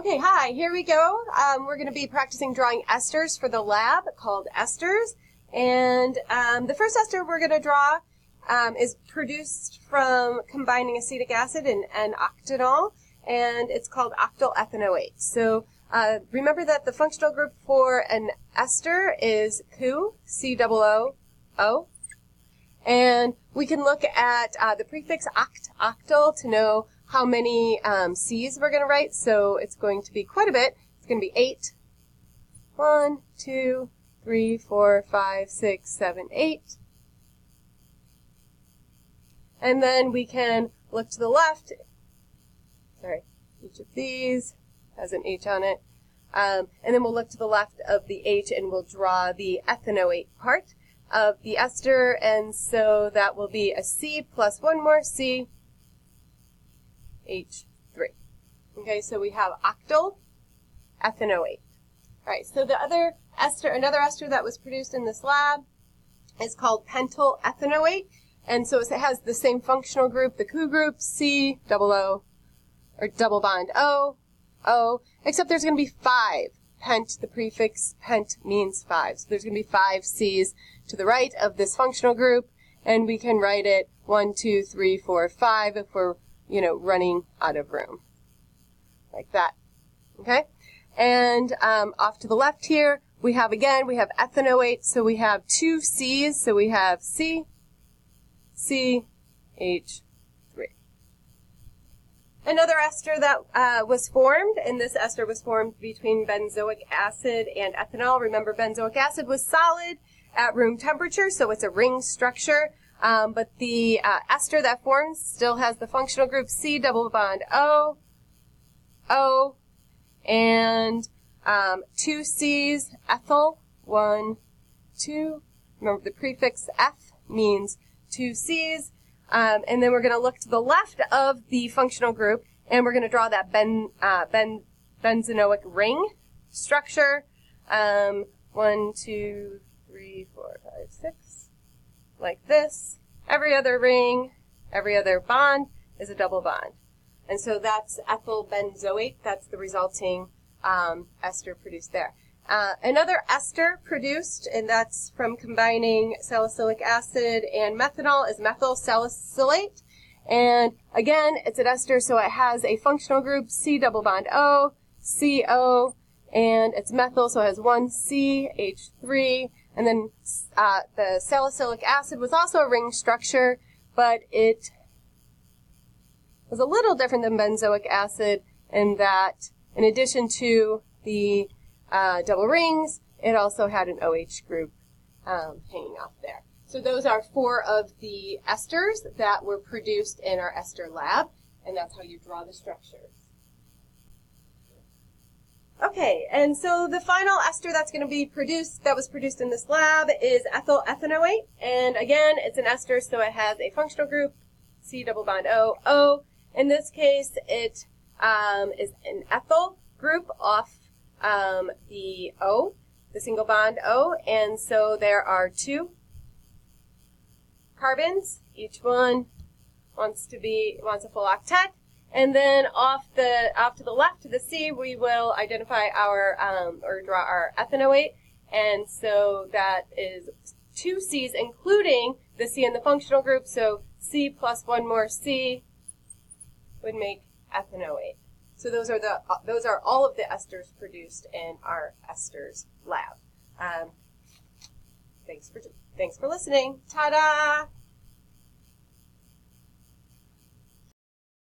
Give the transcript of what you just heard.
Okay, hi, here we go. We're going to be practicing drawing esters for the lab called Esters. And the first ester we're going to draw is produced from combining acetic acid and octanol, and it's called octyl ethanoate. So remember that the functional group for an ester is COO, C-O-O-O. And we can look at the prefix octyl to know how many C's we're going to write. So it's going to be quite a bit. It's going to be 8. 1, 2, 3, 4, 5, 6, 7, 8. And then we can look to the left. Sorry, each of these has an H on it. And then we'll look to the left of the H and we'll draw the ethanoate part of the ester, and so that will be a C plus one more C, H3. Okay, so we have octyl ethanoate. All right, so the other ester, another ester that was produced in this lab is called pentyl ethanoate, and so it has the same functional group, the COO group, C, double O, or double bond O, O, except there's going to be 5. Pent, the prefix pent means 5. So there's going to be 5 C's to the right of this functional group, and we can write it 1, 2, 3, 4, 5 if we're, running out of room. Like that. Okay? And off to the left here, we have ethanoate, so we have 2 C's, so we have C, C, H, 3. Another ester that was formed, and this ester was formed between benzoic acid and ethanol. Remember, benzoic acid was solid at room temperature, so it's a ring structure. But the ester that forms still has the functional group C, double bond O, O, and 2 C's, ethyl, 1, 2. Remember, the prefix F means 2 C's. And then we're going to look to the left of the functional group, and we're going to draw that benzenoic ring structure. 1, 2, 3, 4, 5, 6, like this. Every other ring, every other bond is a double bond. And so that's ethyl benzoate. That's the resulting ester produced there. Another ester produced, and that's from combining salicylic acid and methanol, is methyl salicylate. And again, it's an ester, so it has a functional group, C double bond O, CO, and it's methyl, so it has 1 C, H3. And then the salicylic acid was also a ring structure, but it was a little different than benzoic acid in that, in addition to the double rings, it also had an OH group hanging off there. So those are 4 of the esters that were produced in our ester lab, and that's how you draw the structures. Okay, and so the final ester that's going to be produced, that was produced in this lab, is ethyl ethanoate, and again, it's an ester, so it has a functional group, C double bond O, O. In this case, it is an ethyl group off the O, the single bond O, and so there are 2 carbons. Each one wants a full octet, and then off to the left to the C, we will identify our or draw our ethanoate, and so that is 2 C's, including the C in the functional group. So C plus 1 more C would make ethanoate. So those are all of the esters produced in our esters lab. Thanks for listening. Ta-da!